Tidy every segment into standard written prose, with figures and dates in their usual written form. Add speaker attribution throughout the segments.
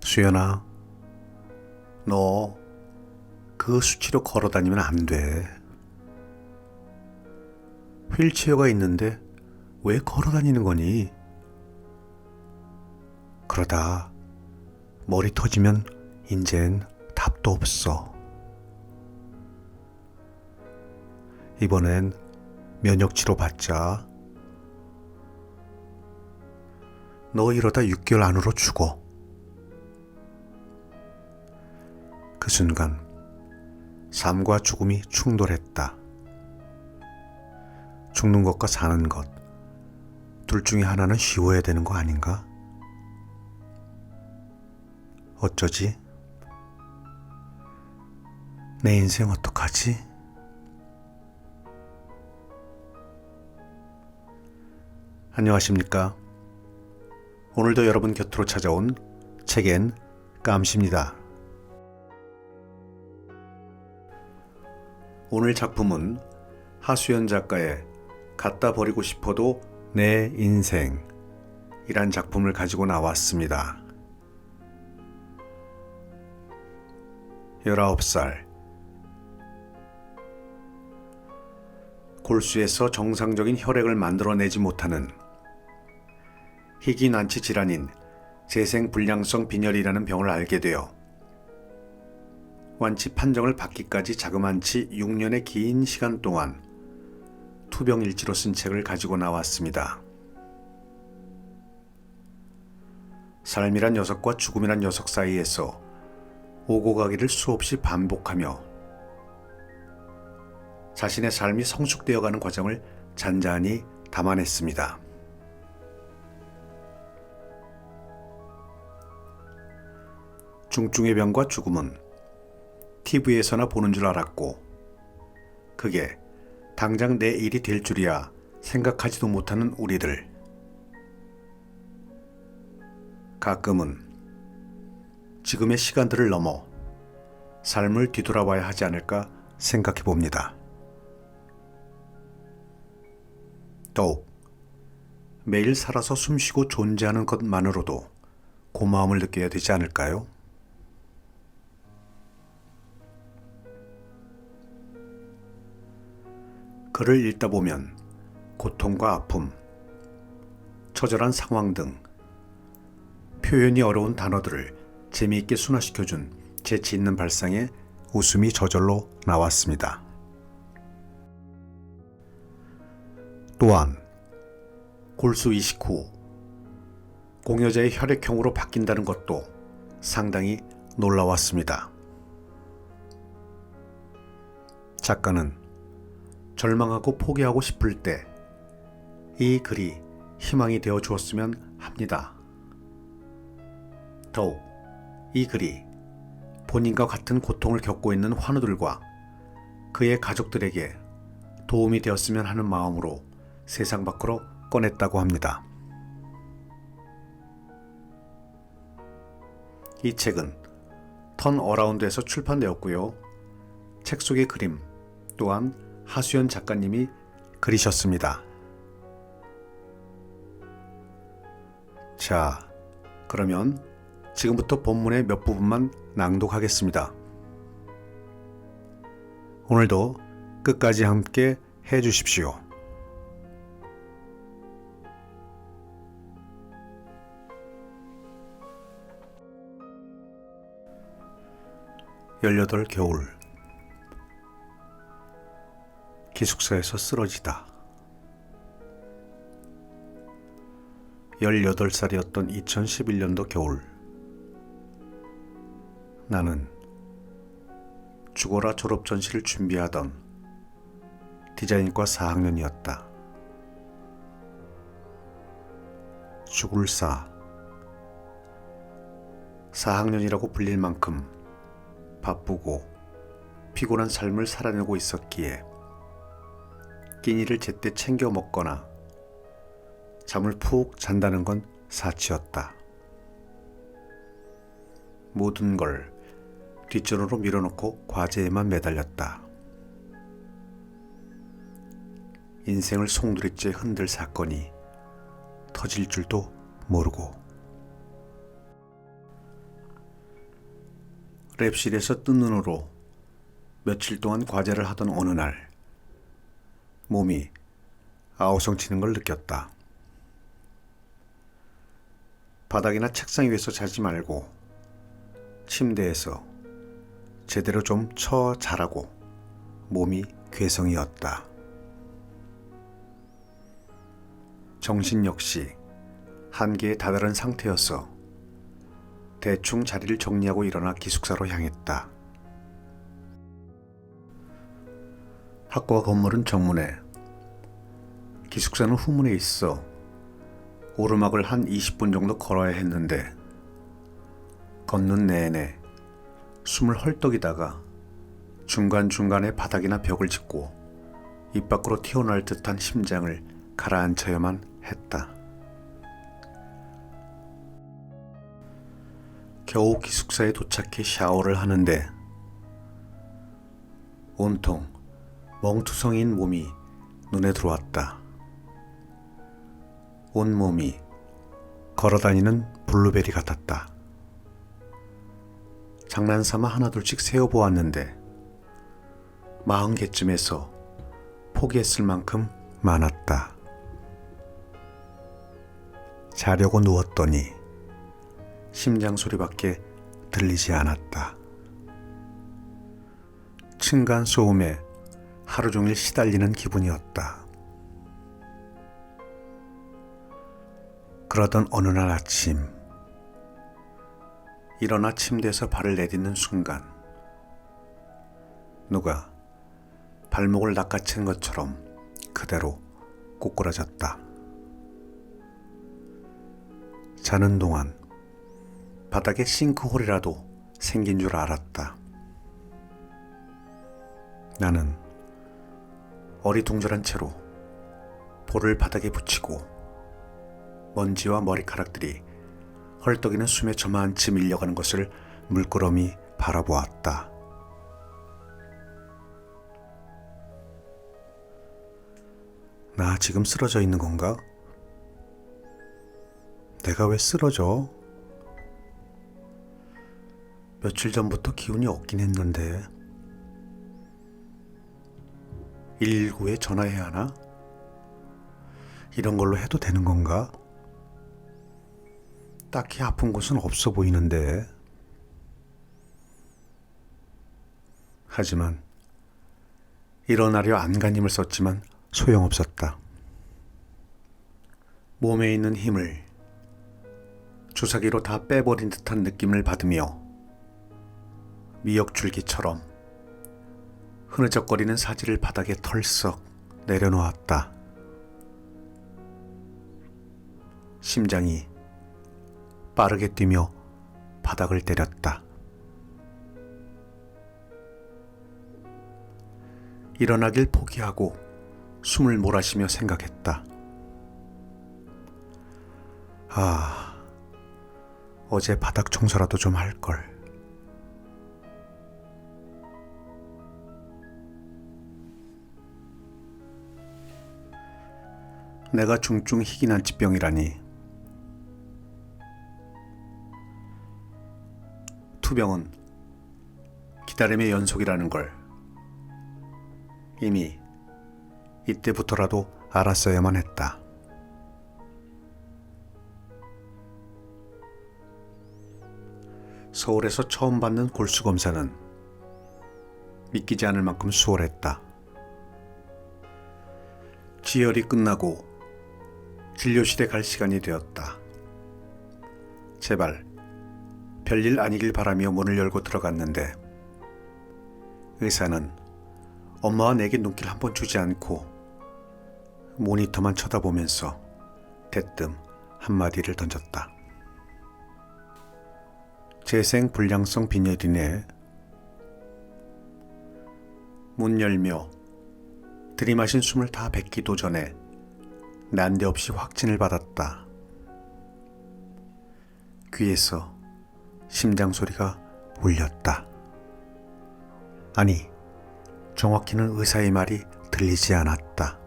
Speaker 1: 수연아, 너 그 수치로 걸어 다니면 안 돼. 휠체어가 있는데 왜 걸어 다니는 거니? 그러다 머리 터지면 인젠 답도 없어. 이번엔 면역 치료 받자. 너 이러다 6개월 안으로 죽어. 그 순간 삶과 죽음이 충돌했다. 죽는 것과 사는 것, 둘 중에 하나는 쉬워야 되는 거 아닌가? 어쩌지? 내 인생 어떡하지? 안녕하십니까? 오늘도 여러분 곁으로 찾아온 책엔 깜시입니다. 오늘 작품은 하수연 작가의 갖다 버리고 싶어도 내 인생이란 작품을 가지고 나왔습니다. 19살 골수에서 정상적인 혈액을 만들어내지 못하는 희귀난치 질환인 재생불량성 빈혈이라는 병을 알게 되어 완치 판정을 받기까지 자그만치 6년의 긴 시간 동안 투병일지로 쓴 책을 가지고 나왔습니다. 삶이란 녀석과 죽음이란 녀석 사이에서 오고 가기를 수없이 반복하며 자신의 삶이 성숙되어가는 과정을 잔잔히 담아냈습니다. 중증의 병과 죽음은 TV에서나 보는 줄 알았고 그게 당장 내 일이 될 줄이야 생각하지도 못하는 우리들. 가끔은 지금의 시간들을 넘어 삶을 뒤돌아봐야 하지 않을까 생각해 봅니다. 더욱 매일 살아서 숨쉬고 존재하는 것만으로도 고마움을 느껴야 되지 않을까요? 글을 읽다 보면 고통과 아픔, 처절한 상황 등 표현이 어려운 단어들을 재미있게 순화시켜준 재치 있는 발상에 웃음이 저절로 나왔습니다. 또한 골수 이식 후 공여자의 혈액형으로 바뀐다는 것도 상당히 놀라웠습니다. 작가는 절망하고 포기하고 싶을 때 이 글이 희망이 되어 주었으면 합니다. 더욱 이 글이 본인과 같은 고통을 겪고 있는 환우들과 그의 가족들에게 도움이 되었으면 하는 마음으로 세상 밖으로 꺼냈다고 합니다. 이 책은 턴어라운드에서 출판되었고요. 책 속의 그림 또한 하수연 작가님이 그리셨습니다. 자, 그러면 지금부터 본문의 몇 부분만 낭독하겠습니다. 오늘도 끝까지 함께 해주십시오. 열여덟 겨울 기숙사에서 쓰러지다. 18살이었던 2011년도 겨울 나는 죽어라 졸업 전시를 준비하던 디자인과 4학년이었다. 죽을 4학년이라고 불릴 만큼 바쁘고 피곤한 삶을 살아내고 있었기에 끼니를 제때 챙겨 먹거나 잠을 푹 잔다는 건 사치였다. 모든 걸 뒷전으로 밀어놓고 과제에만 매달렸다. 인생을 송두리째 흔들 사건이 터질 줄도 모르고 랩실에서 뜬 눈으로 며칠 동안 과제를 하던 어느 날 몸이 아우성치는 걸 느꼈다. 바닥이나 책상 위에서 자지 말고 침대에서 제대로 좀 자라고 몸이 괴성이었다. 정신 역시 한계에 다다른 상태여서 대충 자리를 정리하고 일어나 기숙사로 향했다. 학과 건물은 정문에, 기숙사는 후문에 있어 오르막을 한 20분 정도 걸어야 했는데 걷는 내내 숨을 헐떡이다가 중간중간에 바닥이나 벽을 짚고 입 밖으로 튀어나올 듯한 심장을 가라앉혀야만 했다. 겨우 기숙사에 도착해 샤워를 하는데 온통 멍투성이인 몸이 눈에 들어왔다. 온몸이 걸어다니는 블루베리 같았다. 장난삼아 하나둘씩 세어보았는데 40개쯤에서 포기했을 만큼 많았다. 자려고 누웠더니 심장 소리밖에 들리지 않았다. 층간 소음에 하루 종일 시달리는 기분이었다. 그러던 어느 날 아침, 일어나 침대에서 발을 내딛는 순간 누가 발목을 낚아챈 것처럼 그대로 꼬꾸라졌다. 자는 동안 바닥에 싱크홀이라도 생긴 줄 알았다. 나는 어리둥절한 채로 볼을 바닥에 붙이고 먼지와 머리카락들이 헐떡이는 숨에 저만치 밀려가는 것을 물끄러미 바라보았다. 나 지금 쓰러져 있는 건가? 내가 왜 쓰러져? 며칠 전부터 기운이 없긴 했는데 119에 전화해야 하나? 이런 걸로 해도 되는 건가? 딱히 아픈 곳은 없어 보이는데. 하지만 일어나려 안간힘을 썼지만 소용없었다. 몸에 있는 힘을 주사기로 다 빼버린 듯한 느낌을 받으며 미역줄기처럼 흐느적거리는 사지를 바닥에 털썩 내려놓았다. 심장이 빠르게 뛰며 바닥을 때렸다. 일어나길 포기하고 숨을 몰아쉬며 생각했다. 어제 바닥 청소라도 좀 할걸. 내가 중증 희귀난치병이라니. 투병은 기다림의 연속이라는 걸 이미 이때부터라도 알았어야만 했다. 서울에서 처음 받는 골수검사는 믿기지 않을 만큼 수월했다. 지혈이 끝나고 진료실에 갈 시간이 되었다. 제발 별일 아니길 바라며 문을 열고 들어갔는데 의사는 엄마와 내게 눈길 한 번 주지 않고 모니터만 쳐다보면서 대뜸 한마디를 던졌다. 재생 불량성 빈혈이네. 문 열며 들이마신 숨을 다 뱉기도 전에 난데없이 확진을 받았다. 귀에서 심장 소리가 울렸다. 아니, 정확히는 의사의 말이 들리지 않았다.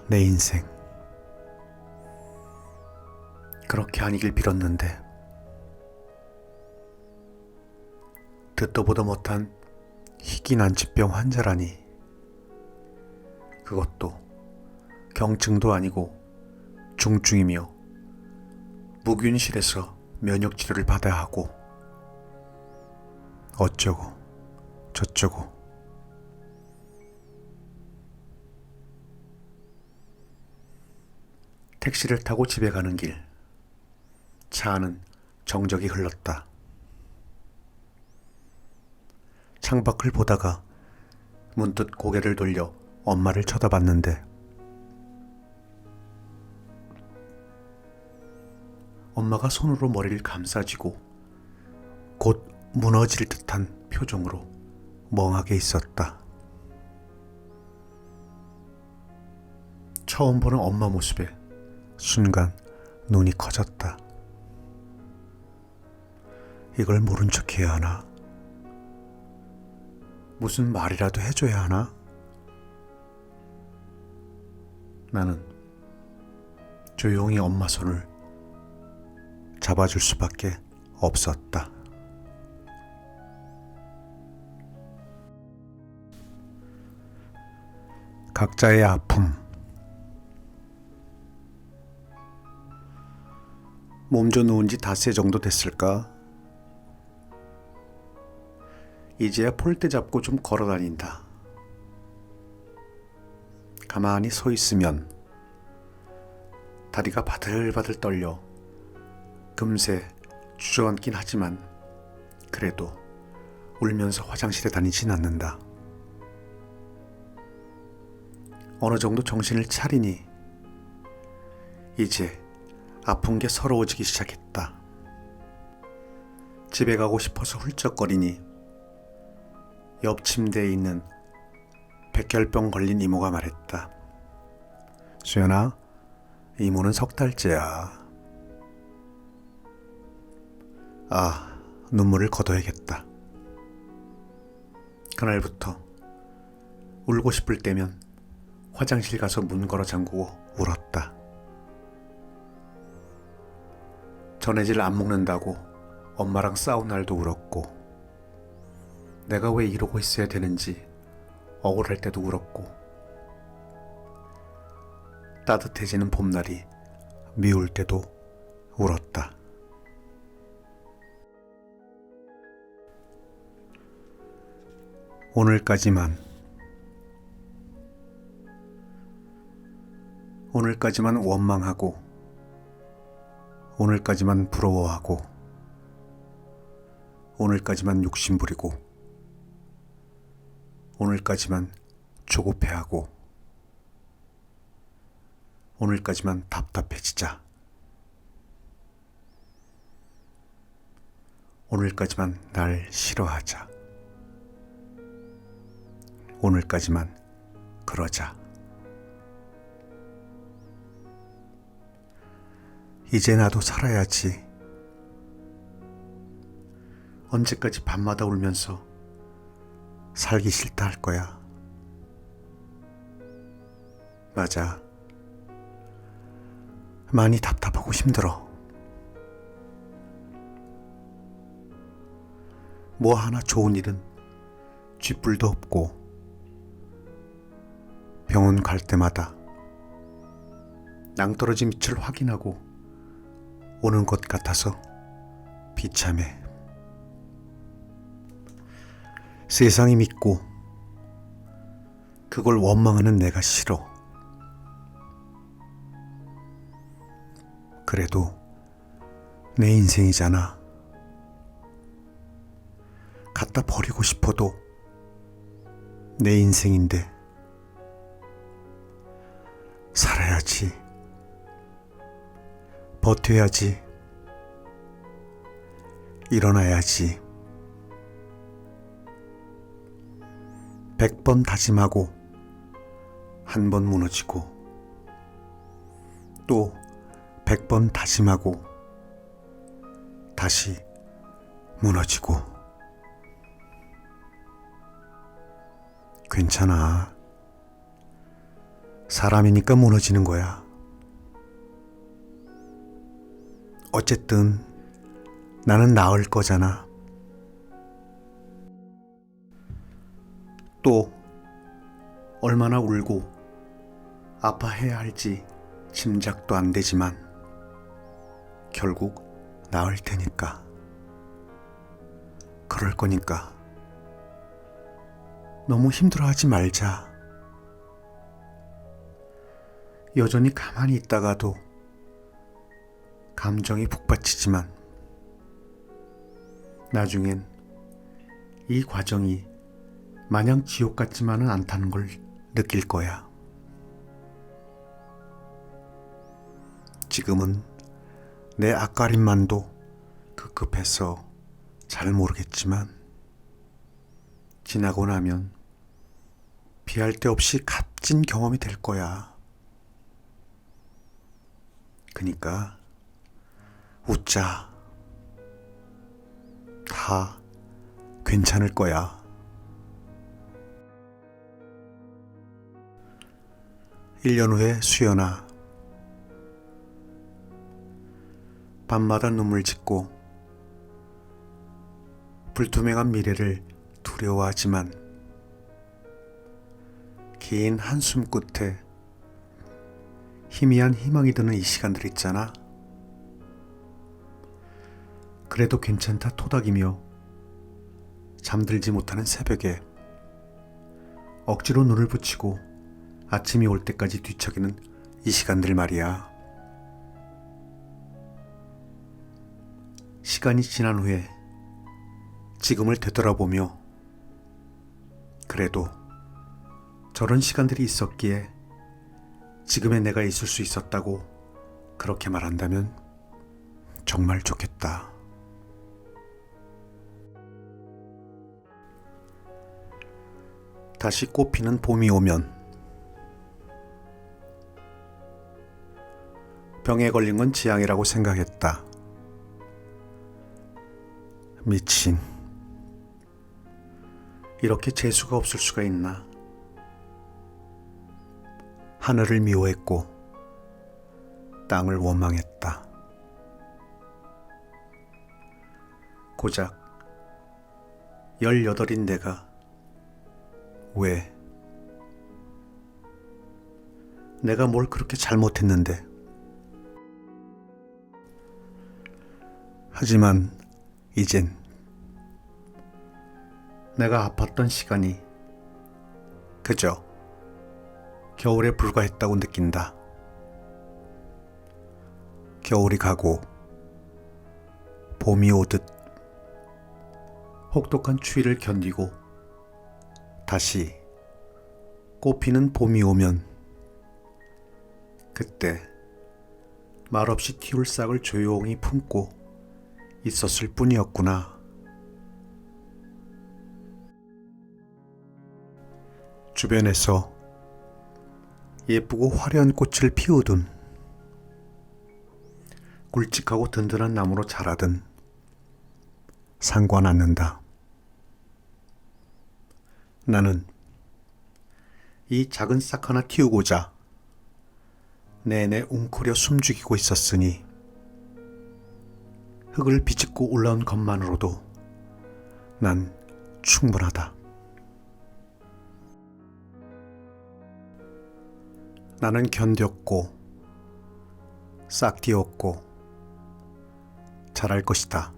Speaker 1: 내 인생. 그렇게 아니길 빌었는데 듣도 보도 못한 희귀 난치병 환자라니. 그것도 경증도 아니고 중증이며 무균실에서 면역 치료를 받아야 하고 어쩌고 저쩌고. 택시를 타고 집에 가는 길, 차 안은 정적이 흘렀다. 창밖을 보다가 문득 고개를 돌려 엄마를 쳐다봤는데 엄마가 손으로 머리를 감싸쥐고 곧 무너질 듯한 표정으로 멍하게 있었다. 처음 보는 엄마 모습에 순간 눈이 커졌다. 이걸 모른 척 해야 하나? 무슨 말이라도 해줘야 하나? 나는 조용히 엄마 손을 잡아줄 수밖에 없었다. 각자의 아픔. 몸져 누운 지 닷새 정도 됐을까? 이제야 폴대 잡고 좀 걸어 다닌다. 가만히 서 있으면 다리가 바들바들 떨려 금세 주저앉긴 하지만 그래도 울면서 화장실에 다니진 않는다. 어느 정도 정신을 차리니 이제 아픈 게 서러워지기 시작했다. 집에 가고 싶어서 훌쩍거리니 옆 침대에 있는 백혈병 걸린 이모가 말했다. 수연아, 이모는 3달째야. 아, 눈물을 거둬야겠다. 그날부터 울고 싶을 때면 화장실 가서 문 걸어 잠그고 울었다. 전해질 안 먹는다고 엄마랑 싸운 날도 울었고, 내가 왜 이러고 있어야 되는지 억울할 때도 울었고, 따뜻해지는 봄날이 미울 때도 울었다. 오늘까지만 원망하고, 오늘까지만 부러워하고, 오늘까지만 욕심부리고, 오늘까지만 조급해하고, 오늘까지만 답답해지자. 오늘까지만 날 싫어하자. 오늘까지만 그러자. 이제 나도 살아야지. 언제까지 밤마다 울면서 살기 싫다 할 거야. 맞아. 많이 답답하고 힘들어. 뭐 하나 좋은 일은 쥐뿔도 없고, 병원 갈 때마다 낭떠러지 밑을 확인하고 오는 것 같아서 비참해. 세상이 믿고 그걸 원망하는 내가 싫어. 그래도 내 인생이잖아. 갖다 버리고 싶어도 내 인생인데 살아야지. 버텨야지. 일어나야지. 100번 다짐하고 한 번 무너지고, 또 100번 다짐하고 다시 무너지고. 괜찮아. 사람이니까 무너지는 거야. 어쨌든 나는 나을 거잖아. 또 얼마나 울고 아파해야 할지 짐작도 안 되지만 결국 나을 테니까. 그럴 거니까 너무 힘들어하지 말자. 여전히 가만히 있다가도 감정이 북받치지만 나중엔 이 과정이 마냥 지옥 같지만은 않다는 걸 느낄 거야. 지금은 내 앞가림만도 급급해서 잘 모르겠지만 지나고 나면 비할 데 없이 값진 경험이 될 거야. 그니까 웃자. 다 괜찮을 거야. 일 년 후에 수연아. 밤마다 눈물 짓고 불투명한 미래를 두려워하지만 긴 한숨 끝에 희미한 희망이 드는 이 시간들 있잖아. 그래도 괜찮다 토닥이며 잠들지 못하는 새벽에 억지로 눈을 붙이고 아침이 올 때까지 뒤척이는 이 시간들 말이야. 시간이 지난 후에 지금을 되돌아보며 그래도 저런 시간들이 있었기에 지금의 내가 있을 수 있었다고 그렇게 말한다면 정말 좋겠다. 다시 꽃피는 봄이 오면 병에 걸린 건 지향이라고 생각했다. 미친. 이렇게 재수가 없을 수가 있나. 하늘을 미워했고 땅을 원망했다. 고작 18인 내가 왜? 내가 뭘 그렇게 잘못했는데. 하지만 이젠 내가 아팠던 시간이 그저 겨울에 불과했다고 느낀다. 겨울이 가고 봄이 오듯 혹독한 추위를 견디고 다시 꽃피는 봄이 오면 그때 말없이 튀울 싹을 조용히 품고 있었을 뿐이었구나. 주변에서 예쁘고 화려한 꽃을 피우든 굵직하고 든든한 나무로 자라든 상관 않는다. 나는 이 작은 싹 하나 틔우고자 내내 웅크려 숨죽이고 있었으니 흙을 비집고 올라온 것만으로도 난 충분하다. 나는 견뎠고 싹 틔웠고 잘할 것이다.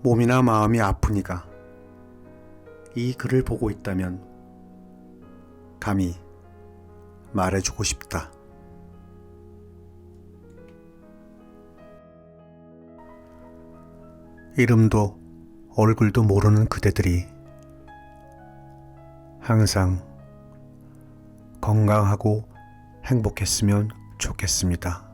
Speaker 1: 몸이나 마음이 아프니까 이 글을 보고 있다면 감히 말해주고 싶다. 이름도 얼굴도 모르는 그대들이 항상 건강하고 행복했으면 좋겠습니다.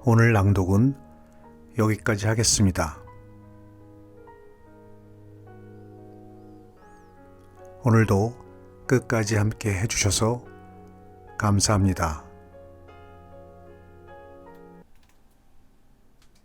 Speaker 1: 오늘 낭독은 여기까지 하겠습니다. 오늘도 끝까지 함께 해주셔서 감사합니다.